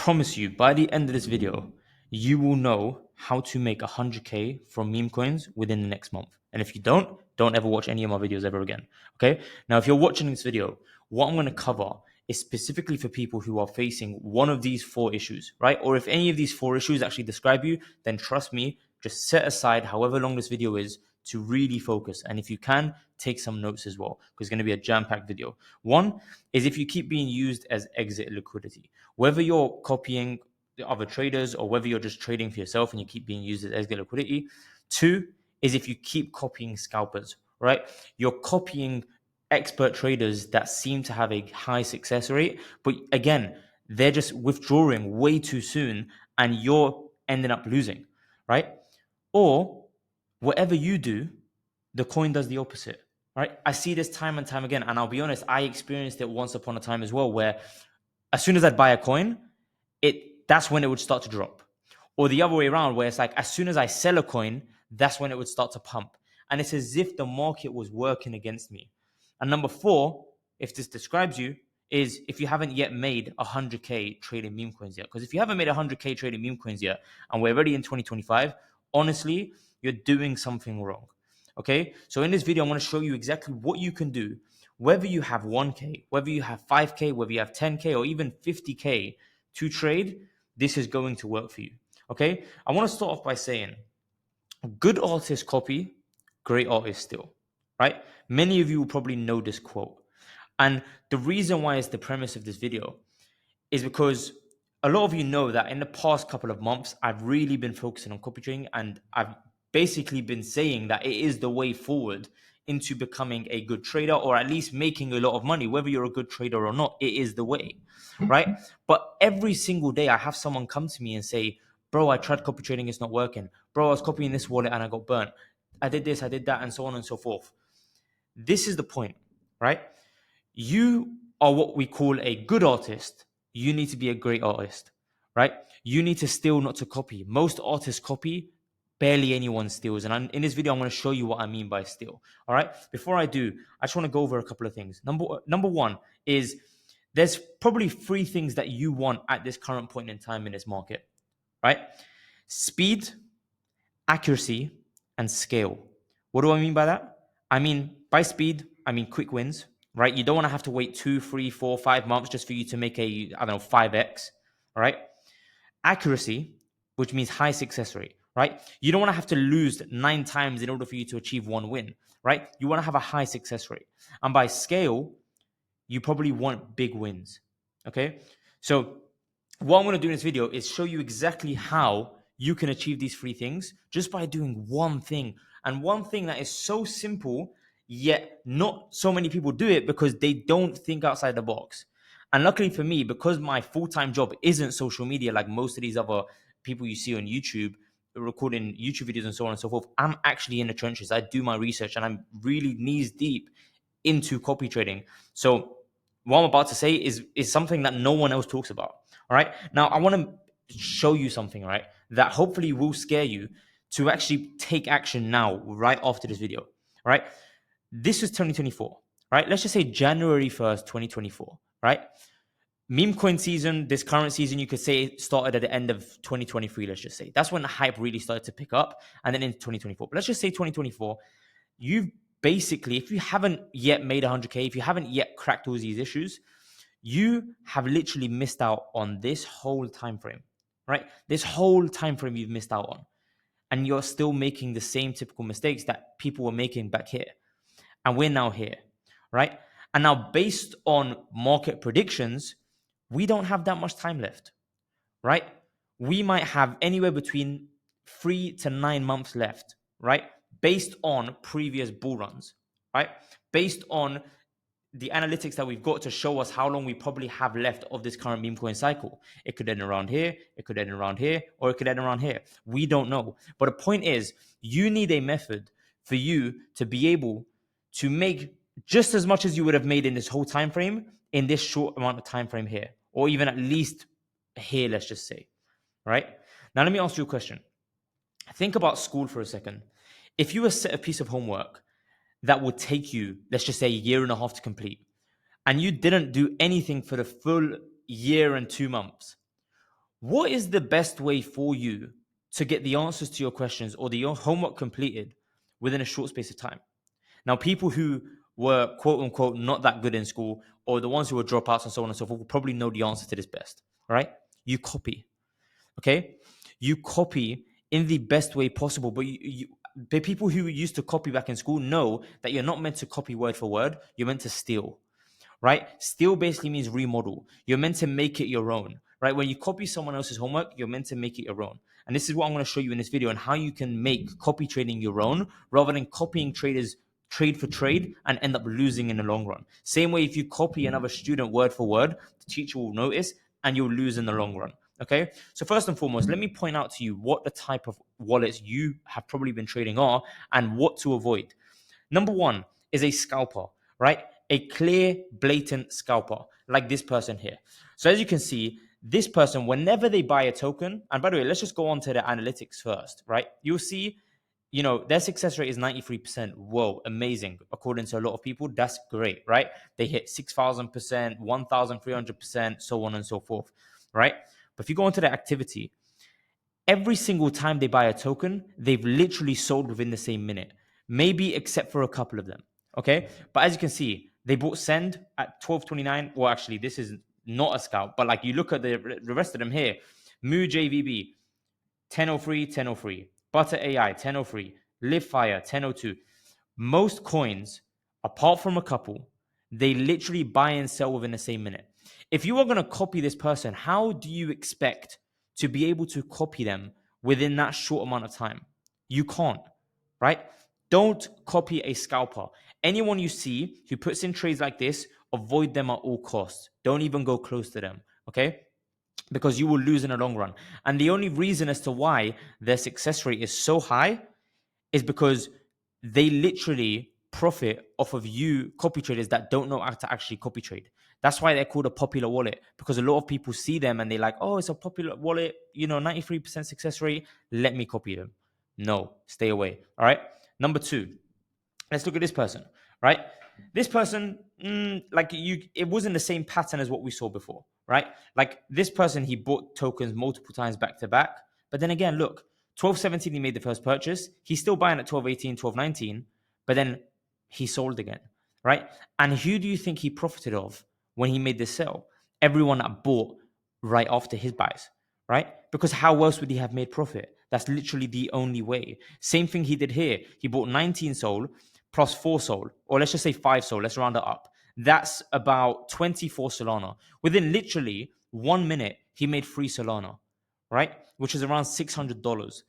promise you, by the end of this video, you will know how to make 100K from meme coins within the next month. And if you don't ever watch any of my videos ever again. Okay. Now, if you're watching this video, what I'm going to cover is specifically for people who are facing one of these 4 issues, right? Or if any of these 4 issues actually describe you, then trust me, just set aside however long this video is to really focus. And if you can, take some notes as well, because it's going to be a jam-packed video. One is if you keep being used as exit liquidity, whether you're copying the other traders or whether you're just trading for yourself and you keep being used as exit liquidity. 2 is if you keep copying scalpers, right? You're copying expert traders that seem to have a high success rate, but again, they're just withdrawing way too soon and you're ending up losing, right? Or whatever you do, the coin does the opposite, right? I see this time and time again, and I'll be honest, I experienced it once upon a time as well, where as soon as I'd buy a coin, that's when it would start to drop. Or the other way around, where it's like as soon as I sell a coin, that's when it would start to pump. And it's as if the market was working against me. And number 4, if this describes you, is if you haven't yet made 100K trading meme coins yet. Because if you haven't made 100K trading meme coins yet, and we're already in 2025, honestly, you're doing something wrong. Okay? So in this video, I'm going to show you exactly what you can do, whether you have 1K, whether you have 5K, whether you have 10K, or even 50K to trade, this is going to work for you. Okay? I want to start off by saying, good artists copy, great artists steal, right? Many of you will probably know this quote. And the reason why it's the premise of this video is because a lot of you know that in the past couple of months, I've really been focusing on copy trading, and I've basically been saying that it is the way forward into becoming a good trader, or at least making a lot of money. Whether you're a good trader or not, it is the way, right? But every single day I have someone come to me and say, bro, I tried copy trading, it's not working. Bro, I was copying this wallet and I got burnt. I did this, I did that, and so on and so forth. This is the point, right? You are what we call a good artist. You need to be a great artist, right? You need to steal, not to copy. Most artists copy, barely anyone steals. And in this video, I'm going to show you what I mean by steal. All right. Before I do, I just want to go over a couple of things. Number 1 is there's probably 3 things that you want at this current point in time in this market, right? Speed, accuracy, and scale. What do I mean by that? I mean, by speed, I mean quick wins, right? You don't want to have to wait 2, 3, 4, 5 months just for you to make a, 5x, all right? Accuracy, which means high success rate, right? You don't want to have to lose 9 times in order for you to achieve 1 win, right? You want to have a high success rate. And by scale, you probably want big wins, okay? So what I'm going to do in this video is show you exactly how you can achieve these 3 things just by doing one thing. And one thing that is so simple, yet not so many people do it because they don't think outside the box. And luckily for me, because my full-time job isn't social media like most of these other people you see on YouTube, recording YouTube videos and so on and so forth, I'm actually in the trenches. I do my research and I'm really knees deep into copy trading. So what I'm about to say is something that no one else talks about. All right. Now, I want to show you something, right, that hopefully will scare you to actually take action now, right after this video. All right. This is 2024, right? Let's just say January 1st, 2024, right? Meme coin season, this current season, you could say it started at the end of 2023, let's just say. That's when the hype really started to pick up, and then in 2024. But let's just say 2024, you've basically, if you haven't yet made 100K, if you haven't yet cracked all these issues, you have literally missed out on this whole time frame, right? This whole time frame you've missed out on. And you're still making the same typical mistakes that people were making back here. And we're now here, right? And now based on market predictions, we don't have that much time left, right? We might have anywhere between 3 to 9 months left, right? Based on previous bull runs, right? Based on the analytics that we've got to show us how long we probably have left of this current meme coin cycle. It could end around here, it could end around here, or it could end around here. We don't know. But the point is, you need a method for you to be able to make just as much as you would have made in this whole time frame in this short amount of time frame here, or even at least here, let's just say, right? Now, let me ask you a question. Think about school for a second. If you were set a piece of homework that would take you, let's just say, a year and a half to complete, and you didn't do anything for the full year and 2 months, What is the best way for you to get the answers to your questions or the homework completed within a short space of time? Now, people who were quote unquote not that good in school, or the ones who were dropouts and so on and so forth, will probably know the answer to this best, right? You copy, okay? You copy in the best way possible, but the people who used to copy back in school know that you're not meant to copy word for word, you're meant to steal, right? Steal basically means remodel. You're meant to make it your own, right? When you copy someone else's homework, you're meant to make it your own. And this is what I'm going to show you in this video, on how you can make copy trading your own rather than copying traders trade for trade and end up losing in the long run. Same way, if you copy another student word for word, the teacher will notice and you'll lose in the long run. Okay, so first and foremost, let me point out to you what the type of wallets you have probably been trading are and what to avoid. Number one is a scalper, right? A clear, blatant scalper, like this person here. So as you can see, this person, whenever they buy a token, and by the way, let's just go on to the analytics first, right? You'll see, their success rate is 93%. Whoa, amazing. According to a lot of people, that's great, right? They hit 6,000%, 1,300%, so on and so forth, right? But if you go into the activity, every single time they buy a token, they've literally sold within the same minute, maybe except for a couple of them. Okay. But as you can see, they bought Send at 12.29. Well, actually, this is not a scalp, but like you look at the rest of them here, Moo JVB, 10.03, 10.03, Butter AI, 10.03, Livefire, 10.02. Most coins, apart from a couple, they literally buy and sell within the same minute. If you are going to copy this person, how do you expect to be able to copy them within that short amount of time? You can't, right? Don't copy a scalper. Anyone you see who puts in trades like this, avoid them at all costs. Don't even go close to them, okay? Because you will lose in the long run. And the only reason as to why their success rate is so high is because they literally profit off of you copy traders that don't know how to actually copy trade. That's why they're called a popular wallet, because a lot of people see them and they're like, oh, it's a popular wallet, 93% success rate. Let me copy them. No, stay away. All right. Number two, let's look at this person, right? This person, it wasn't the same pattern as what we saw before, right? Like this person, he bought tokens multiple times back to back. But then again, look, 12.17, he made the first purchase. He's still buying at 12.18, 12.19, but then he sold again, right? And who do you think he profited of when he made this sell? Everyone that bought right after his buys, right? Because how else would he have made profit? That's literally the only way. Same thing he did here. He bought 19 Sol plus 4 Sol, or let's just say 5 Sol. Let's round it up. That's about 24 Solana. Within literally 1 minute, he made 3 Solana, right? Which is around $600.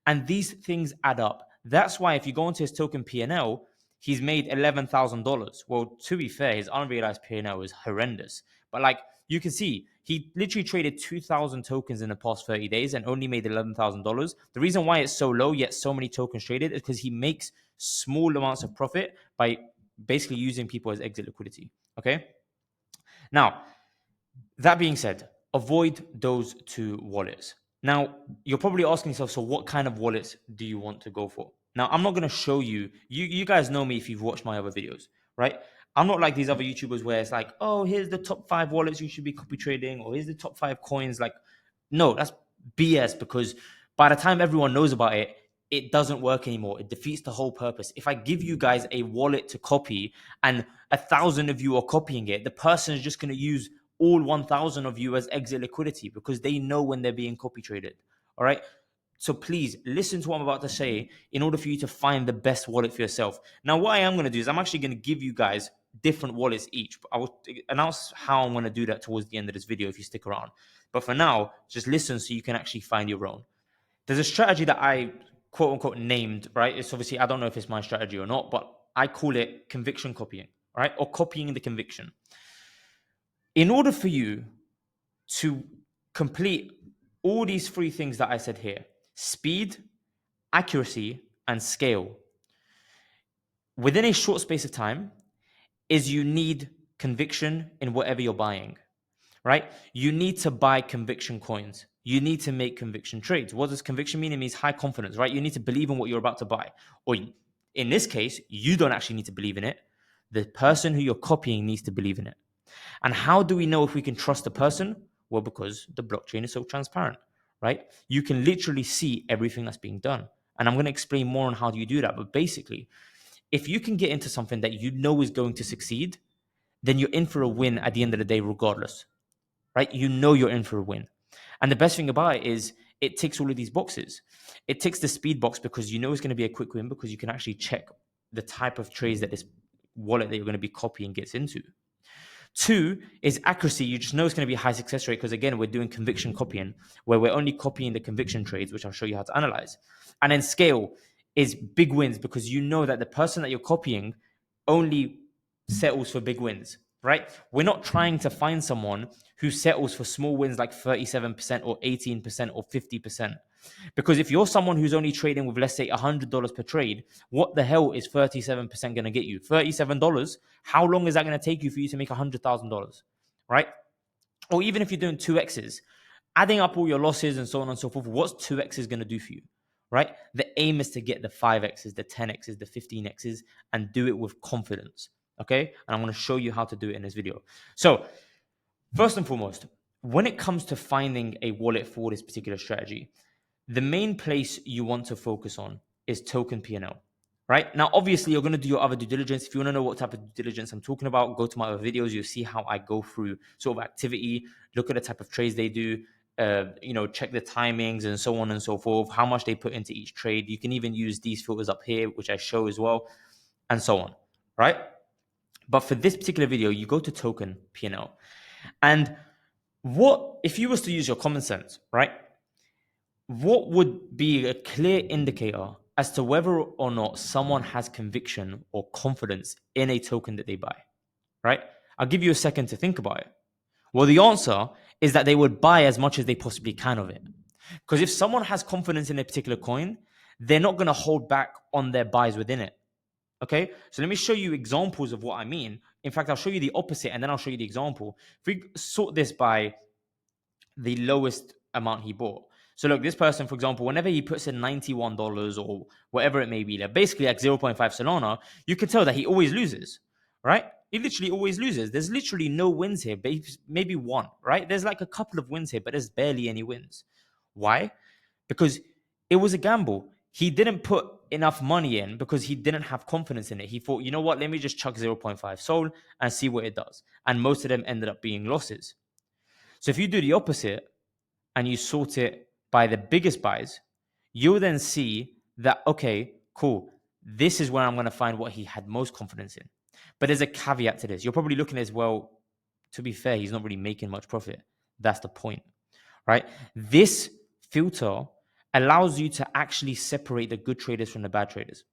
And these things add up. That's why if you go into his token P&L, he's made $11,000. Well, to be fair, his unrealized P&L is horrendous. But like you can see, he literally traded 2,000 tokens in the past 30 days and only made $11,000. The reason why it's so low, yet so many tokens traded, is because he makes small amounts of profit by basically using people as exit liquidity. Okay. Now, that being said, avoid those two wallets. Now, you're probably asking yourself, so what kind of wallets do you want to go for? Now, I'm not going to show you. You guys know me if you've watched my other videos, right? I'm not like these other YouTubers where it's like, oh, here's the top 5 wallets you should be copy trading, or here's the top 5 coins. Like, no, that's BS, because by the time everyone knows about it, it doesn't work anymore. It defeats the whole purpose. If I give you guys a wallet to copy and 1,000 of you are copying it, the person is just going to use all 1,000 of you as exit liquidity because they know when they're being copy traded. All right. So please listen to what I'm about to say in order for you to find the best wallet for yourself. Now, what I am going to do is I'm actually going to give you guys different wallets each. I will announce how I'm going to do that towards the end of this video if you stick around. But for now, just listen so you can actually find your own. There's a strategy that I quote unquote named, right? It's obviously, I don't know if it's my strategy or not, but I call it conviction copying, right? Or copying the conviction. In order for you to complete all these 3 things that I said here, speed, accuracy, and scale, within a short space of time, is you need conviction in whatever you're buying, right? You need to buy conviction coins. You need to make conviction trades. What does conviction mean? It means high confidence, right? You need to believe in what you're about to buy. Or in this case, you don't actually need to believe in it. The person who you're copying needs to believe in it. And how do we know if we can trust a person? Well, because the blockchain is so transparent, right? You can literally see everything that's being done. And I'm going to explain more on how do you do that. But basically, if you can get into something that you know is going to succeed, then you're in for a win at the end of the day, regardless, right? You know you're in for a win. And the best thing about it is it ticks all of these boxes. It ticks the speed box because you know it's going to be a quick win because you can actually check the type of trades that this wallet that you're going to be copying gets into. 2 is accuracy. You just know it's going to be a high success rate because, again, we're doing conviction copying where we're only copying the conviction trades, which I'll show you how to analyze. And then scale is big wins because you know that the person that you're copying only settles for big wins, right? We're not trying to find someone who settles for small wins like 37% or 18% or 50%. Because if you're someone who's only trading with, let's say, $100 per trade, what the hell is 37% going to get you? $37? How long is that going to take you for you to make $100,000, right? Or even if you're doing 2x's, adding up all your losses and so on and so forth, what's 2x's going to do for you, right? The aim is to get the 5x's, the 10x's, the 15x's, and do it with confidence, okay? And I'm going to show you how to do it in this video. So first and foremost, when it comes to finding a wallet for this particular strategy, the main place you want to focus on is token P&L, right? Now, obviously, you're going to do your other due diligence. If you want to know what type of due diligence I'm talking about, go to my other videos. You'll see how I go through sort of activity, look at the type of trades they do, check the timings and so on and so forth, how much they put into each trade. You can even use these filters up here, which I show as well, and so on, right? But for this particular video, you go to token P&L. And what, if you was to use your common sense, right? What would be a clear indicator as to whether or not someone has conviction or confidence in a token that they buy, right? I'll give you a second to think about it. Well, the answer is that they would buy as much as they possibly can of it. Because if someone has confidence in a particular coin, they're not going to hold back on their buys within it. Okay, so let me show you examples of what I mean. In fact, I'll show you the opposite and then I'll show you the example. If we sort this by the lowest amount he bought. So look, this person, for example, whenever he puts in $91 or whatever it may be, like basically like 0.5 Solana, you can tell that he always loses, right? He literally always loses. There's literally no wins here, maybe one, right? There's like a couple of wins here, but there's barely any wins. Why? Because it was a gamble. He didn't put enough money in because he didn't have confidence in it. He thought, you know what, let me just chuck 0.5 Sol and see what it does. And most of them ended up being losses. So if you do the opposite and you sort it by the biggest buys, you'll then see that, okay, cool, this is where I'm going to find what he had most confidence in. But there's a caveat to this. You're probably looking as well, to be fair, he's not really making much profit. That's the point, right? This filter allows you to actually separate the good traders from the bad traders.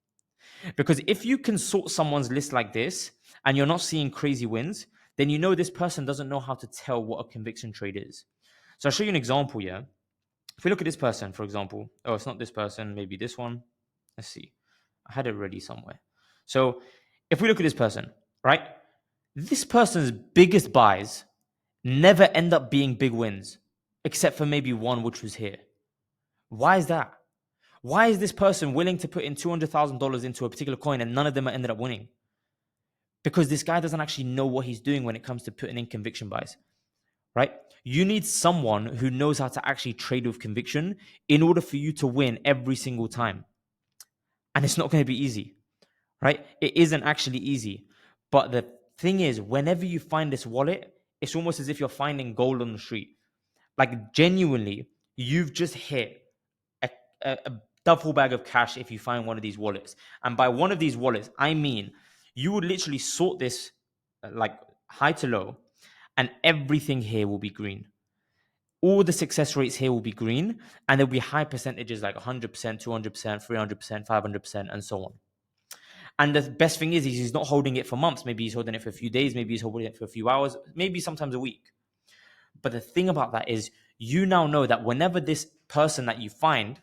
Because if you can sort someone's list like this and you're not seeing crazy wins, then you know this person doesn't know how to tell what a conviction trade is. So I'll show you an example here. If we look at this person, for example, oh, it's not this person, maybe this one. Let's see. I had it ready somewhere. So if we look at this person, right? This person's biggest buys never end up being big wins, except for maybe one, which was here. Why is that? Why is this person willing to put in $200,000 into a particular coin and none of them ended up winning? Because this guy doesn't actually know what he's doing when it comes to putting in conviction buys, right? You need someone who knows how to actually trade with conviction in order for you to win every single time. And it's not going to be easy, right? It isn't actually easy. But the thing is, whenever you find this wallet, it's almost as if you're finding gold on the street. Like genuinely, you've just hit a duffel bag of cash if you find one of these wallets. And by one of these wallets, I mean, you would literally sort this like high to low, and everything here will be green. All the success rates here will be green, and there'll be high percentages like 100%, 200%, 300%, 500%, and so on. And the best thing is he's not holding it for months. Maybe he's holding it for a few days. Maybe he's holding it for a few hours. Maybe sometimes a week. But the thing about that is you now know that whenever this person that you find,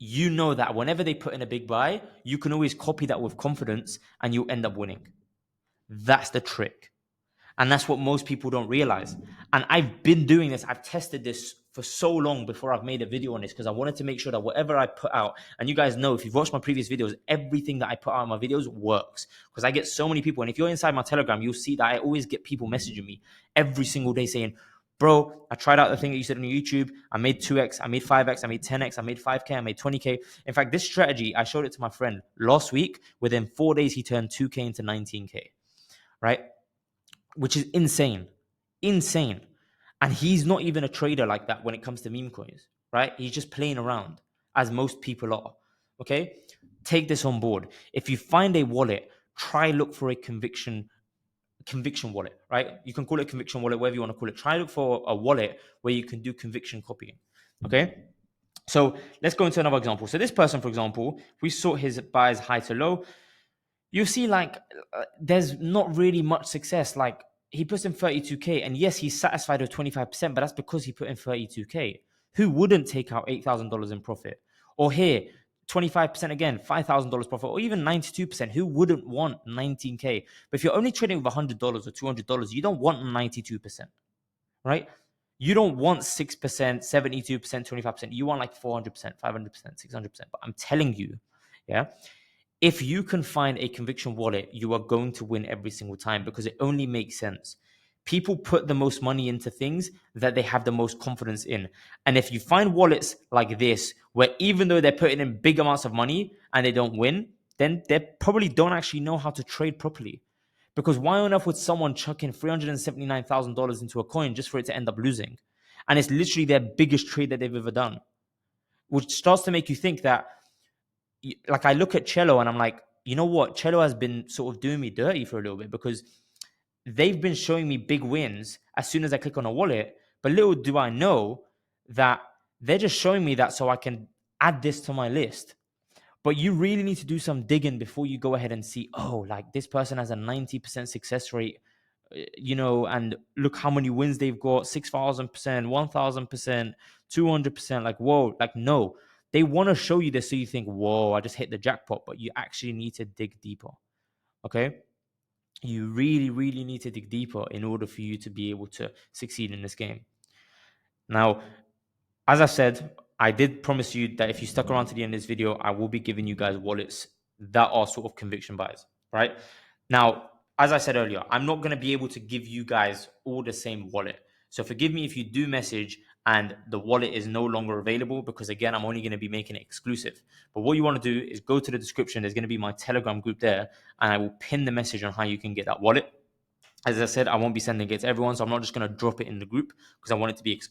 you know that whenever they put in a big buy, you can always copy that with confidence and you'll end up winning. That's the trick. And that's what most people don't realize. And I've been doing this. I've tested this for so long before I've made a video on this because I wanted to make sure that whatever I put out, and you guys know, if you've watched my previous videos, everything that I put out in my videos works because I get so many people. And if you're inside my Telegram, you'll see that I always get people messaging me every single day saying, bro, I tried out the thing that you said on YouTube. I made 2x, I made 5x, I made 10x, I made 5K, I made 20K. In fact, this strategy, I showed it to my friend last week. Within 4 days, he turned 2K into 19K, right? Which is insane. Insane. And he's not even a trader like that when it comes to meme coins, right? He's just playing around, as most people are. Okay? Take this on board. If you find a wallet, try look for a conviction wallet, right? You can call it conviction wallet, whatever you want to call it. Try look for a wallet where you can do conviction copying. Okay? So let's go into another example. So this person, for example, we sort his buys high to low. You see, like, there's not really much success. Like, he puts in 32K, and yes, he's satisfied with 25%, but that's because he put in 32K. Who wouldn't take out $8,000 in profit? Or here, 25% again, $5,000 profit, or even 92%. Who wouldn't want 19K? But if you're only trading with $100 or $200, you don't want 92%, right? You don't want 6%, 72%, 25%. You want like 400%, 500%, 600%. But I'm telling you, yeah, if you can find a conviction wallet, you are going to win every single time because it only makes sense. People put the most money into things that they have the most confidence in. And if you find wallets like this, where even though they're putting in big amounts of money and they don't win, then they probably don't actually know how to trade properly. Because why on earth would someone chuck in $379,000 into a coin just for it to end up losing? And it's literally their biggest trade that they've ever done, which starts to make you think that, like, I look at Cello and I'm like, you know what? Cello has been sort of doing me dirty for a little bit because they've been showing me big wins as soon as I click on a wallet. But little do I know that they're just showing me that so I can add this to my list. But you really need to do some digging before you go ahead and see, oh, like this person has a 90% success rate, and look how many wins they've got: 6,000%, 1,000%, 200%. Like, whoa, like, no. They want to show you this so you think, whoa, I just hit the jackpot. But you actually need to dig deeper. Okay? You really, really need to dig deeper in order for you to be able to succeed in this game. Now, as I said, I did promise you that if you stuck around to the end of this video, I will be giving you guys wallets that are sort of conviction buys, right? Now, as I said earlier, I'm not going to be able to give you guys all the same wallet. So forgive me if you do message and the wallet is no longer available, because again, I'm only going to be making it exclusive. But what you want to do is go to the description. There's going to be my Telegram group there, and I will pin the message on how you can get that wallet. As I said, I won't be sending it to everyone, so I'm not just going to drop it in the group because I want it to be exclusive.